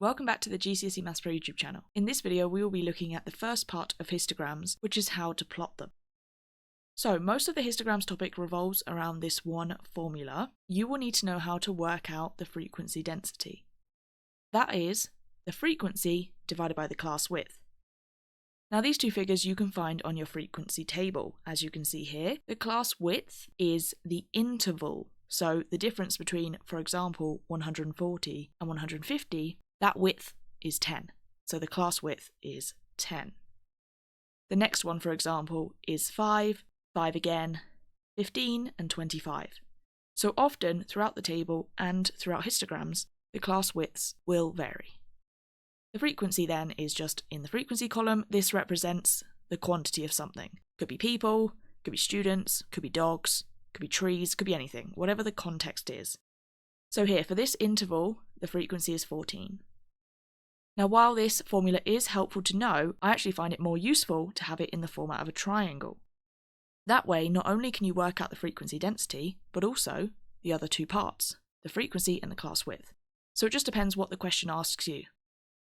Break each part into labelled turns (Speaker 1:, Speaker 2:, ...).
Speaker 1: Welcome back to the GCSE Maths Pro YouTube channel. In this video we will be looking at the first part of histograms, which is how to plot them. So most of the histograms topic revolves around this one formula. You will need to know how to work out the frequency density. That is, the frequency divided by the class width. Now these two figures you can find on your frequency table. As you can see here, the class width is the interval. So the difference between, for example, 140 and 150, that width is 10. So the class width is 10. The next one, for example, is 5, 5 again, 15 and 25. So often throughout the table and throughout histograms, the class widths will vary. The frequency then is just in the frequency column. This represents the quantity of something. Could be people, could be students, could be dogs, could be trees, could be anything, whatever the context is. So here, for this interval, the frequency is 14. Now, while this formula is helpful to know, I actually find it more useful to have it in the format of a triangle. That way, not only can you work out the frequency density, but also the other two parts, the frequency and the class width. So it just depends what the question asks you.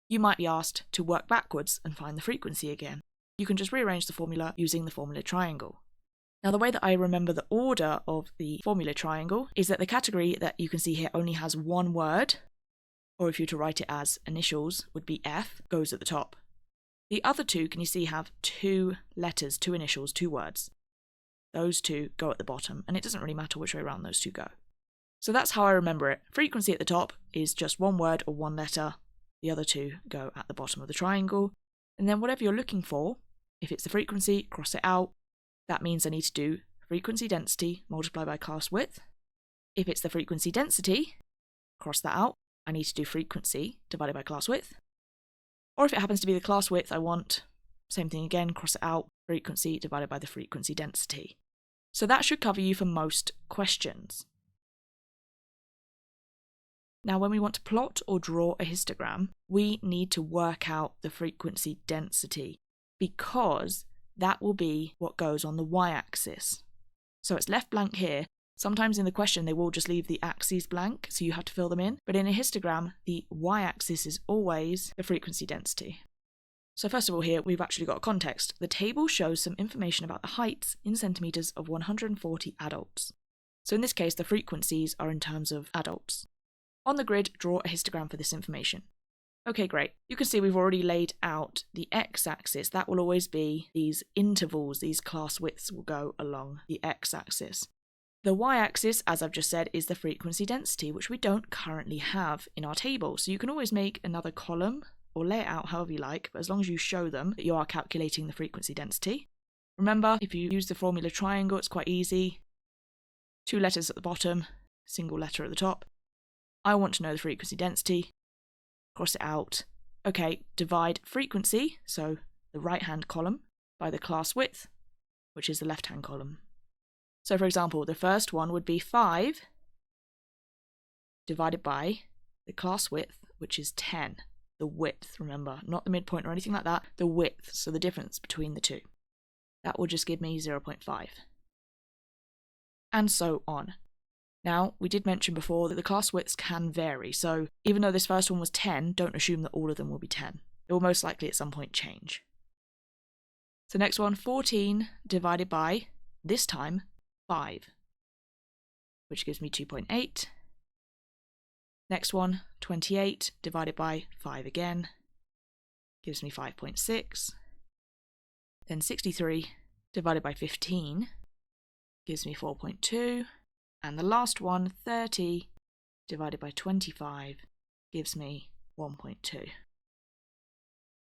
Speaker 1: You might be asked to work backwards and find the frequency again. You can just rearrange the formula using the formula triangle. Now, the way that I remember the order of the formula triangle is that the category that you can see here only has one word, or if you were to write it as initials, would be F, goes at the top. The other two, can you see, have two letters, two initials, two words. Those two go at the bottom, and it doesn't really matter which way around those two go. So that's how I remember it. Frequency at the top is just one word or one letter. The other two go at the bottom of the triangle. And then whatever you're looking for, if it's the frequency, cross it out. That means I need to do frequency density multiplied by class width. If it's the frequency density, cross that out. I need to do frequency divided by class width. Or if it happens to be the class width I want, same thing again, cross it out, frequency divided by the frequency density. So that should cover you for most questions. Now, when we want to plot or draw a histogram, we need to work out the frequency density because that will be what goes on the y-axis. So it's left blank here. Sometimes in the question they will just leave the axes blank, so you have to fill them in. But in a histogram, the y-axis is always the frequency density. So first of all here, we've actually got a context. The table shows some information about the heights in centimetres of 140 adults. So in this case, the frequencies are in terms of adults. On the grid, draw a histogram for this information. Okay, great. You can see we've already laid out the x-axis. That will always be these intervals, these class widths will go along the x-axis. The y-axis, as I've just said, is the frequency density, which we don't currently have in our table. So you can always make another column or lay it out however you like, but as long as you show them that you are calculating the frequency density. Remember, if you use the formula triangle, it's quite easy. Two letters at the bottom, single letter at the top. I want to know the frequency density. Cross it out. Okay, divide frequency, so the right-hand column, by the class width, which is the left-hand column. So for example, the first one would be 5 divided by the class width, which is 10. The width, remember, not the midpoint or anything like that, the width, so the difference between the two. That will just give me 0.5. And so on. Now, we did mention before that the class widths can vary, so even though this first one was 10, don't assume that all of them will be 10. It will most likely at some point change. So next one, 14 divided by, this time, 5, which gives me 2.8. Next one, 28 divided by 5 again, gives me 5.6. Then 63 divided by 15 gives me 4.2. And the last one, 30 divided by 25, gives me 1.2.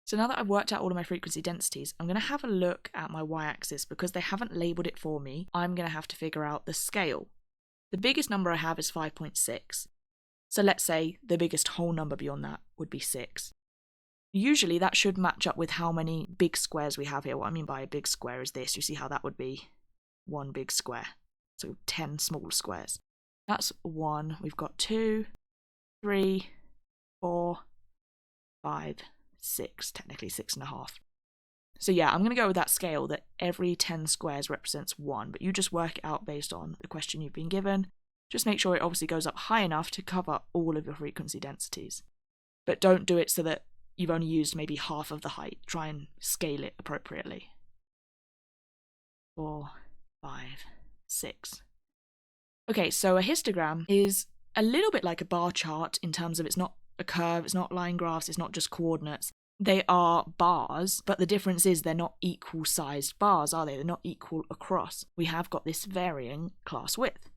Speaker 1: So now that I've worked out all of my frequency densities, I'm going to have a look at my y-axis because they haven't labelled it for me. I'm going to have to figure out the scale. The biggest number I have is 5.6. So let's say the biggest whole number beyond that would be 6. Usually that should match up with how many big squares we have here. What I mean by a big square is this. You see how that would be one big square. So 10 small squares. That's 1. We've got 2, 3, 4, 5, 6. Technically 6.5. So yeah, I'm going to go with that scale that every 10 squares represents 1. But you just work it out based on the question you've been given. Just make sure it obviously goes up high enough to cover all of your frequency densities. but don't do it so that you've only used maybe half of the height. Try and scale it appropriately. 4, 5, 6. Okay, so a histogram is a little bit like a bar chart in terms of it's not a curve, it's not line graphs, it's not just coordinates. They are bars, but the difference is they're not equal sized bars, are they? They're not equal across. We have got this varying class width.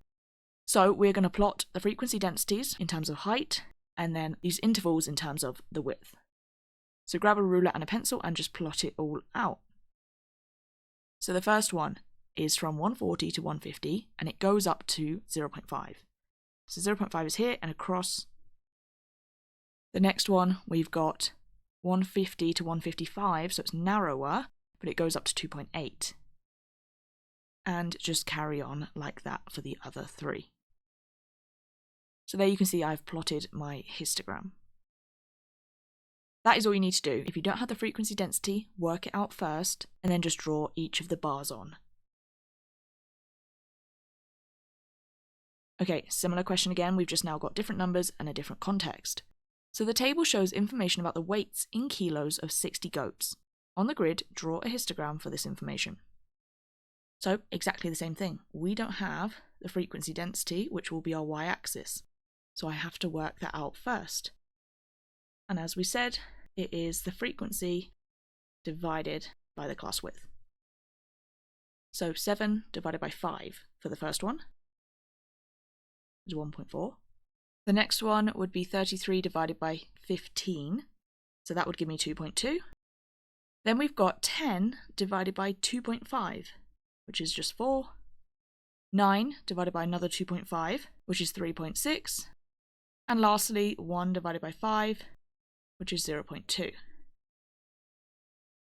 Speaker 1: So we're going to plot the frequency densities in terms of height, and then these intervals in terms of the width. So grab a ruler and a pencil and just plot it all out. So the first one is from 140 to 150, and it goes up to 0.5. So 0.5 is here and across. The next one, we've got 150 to 155, so it's narrower, but it goes up to 2.8. And just carry on like that for the other three. So there you can see I've plotted my histogram. That is all you need to do. If you don't have the frequency density, work it out first, and then just draw each of the bars on. Okay, similar question again, we've just now got different numbers and a different context. So the table shows information about the weights in kilos of 60 goats. On the grid, draw a histogram for this information. So exactly the same thing. We don't have the frequency density, which will be our y-axis. So I have to work that out first. And as we said, it is the frequency divided by the class width. So 7 divided by 5 for the first one is 1.4. The next one would be 33 divided by 15, so that would give me 2.2. Then we've got 10 divided by 2.5, which is just 4. 9 divided by another 2.5, which is 3.6. And lastly, 1 divided by 5, which is 0.2.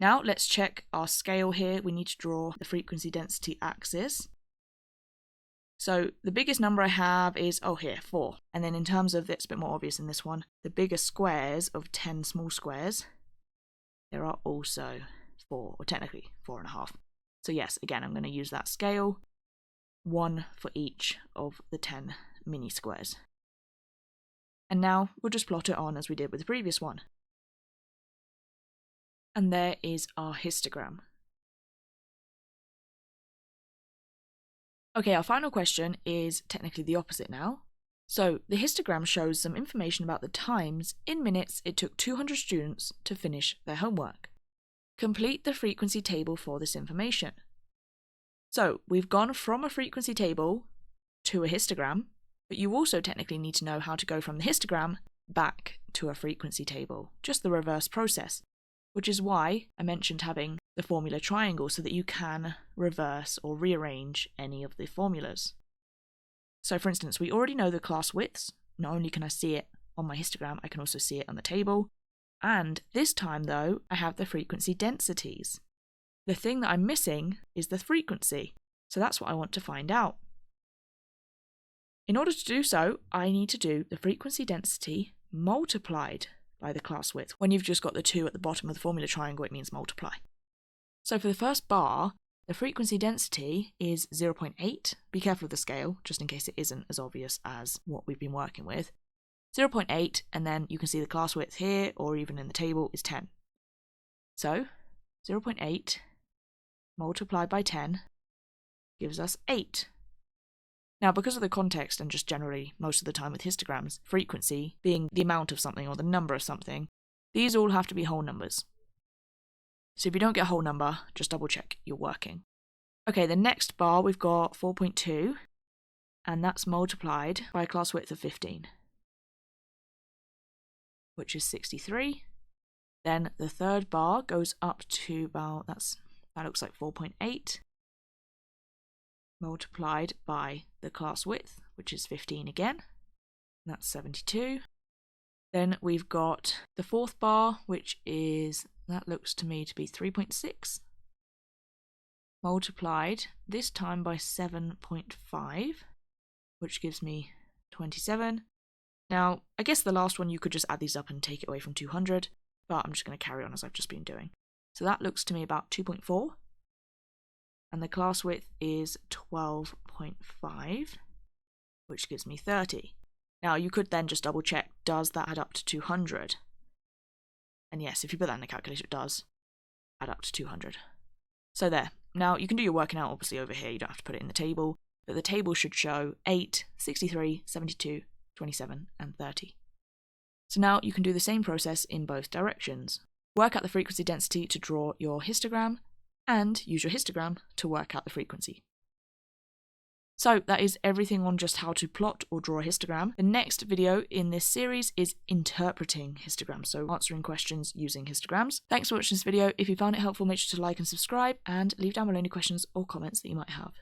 Speaker 1: Now let's check our scale here. We need to draw the frequency density axis. So the biggest number I have is, here, 4. And then in terms of, it's a bit more obvious in this one, the bigger squares of 10 small squares, there are also 4, or technically 4.5. So yes, again, I'm going to use that scale, 1 for each of the 10 mini squares. And now we'll just plot it on as we did with the previous one. And there is our histogram. Okay, our final question is technically the opposite now. So the histogram shows some information about the times in minutes it took 200 students to finish their homework. Complete the frequency table for this information. So we've gone from a frequency table to a histogram, but you also technically need to know how to go from the histogram back to a frequency table, just the reverse process, which is why I mentioned having the formula triangle so that you can reverse or rearrange any of the formulas. So for instance, we already know the class widths. Not only can I see it on my histogram, I can also see it on the table. And this time though, I have the frequency densities. The thing that I'm missing is the frequency. So that's what I want to find out. In order to do so, I need to do the frequency density multiplied by the class width. When you've just got the 2 at the bottom of the formula triangle, it means multiply. So for the first bar, the frequency density is 0.8. Be careful of the scale, just in case it isn't as obvious as what we've been working with. 0.8, and then you can see the class width here, or even in the table, is 10. So 0.8 multiplied by 10 gives us 8. Now, because of the context and just generally most of the time with histograms, frequency being the amount of something or the number of something, these all have to be whole numbers. So if you don't get a whole number, just double check you're working. Okay, the next bar we've got 4.2, and that's multiplied by a class width of 15, which is 63. Then the third bar goes up to about, that looks like 4.8, multiplied by the class width, which is 15 again, that's 72. Then we've got the fourth bar, which is, that looks to me to be 3.6, multiplied this time by 7.5, which gives me 27. Now, I guess the last one you could just add these up and take it away from 200, but I'm just going to carry on as I've just been doing. So that looks to me about 2.4, and the class width is 12.5, which gives me 30. Now, you could then just double check, does that add up to 200? And yes, if you put that in the calculator, it does add up to 200. So there. Now, you can do your working out obviously over here, you don't have to put it in the table, but the table should show 8, 63, 72, 27, and 30. So now you can do the same process in both directions. Work out the frequency density to draw your histogram, and use your histogram to work out the frequency. So that is everything on just how to plot or draw a histogram. The next video in this series is interpreting histograms, so answering questions using histograms. Thanks for watching this video. If you found it helpful, make sure to like and subscribe, and leave down below any questions or comments that you might have.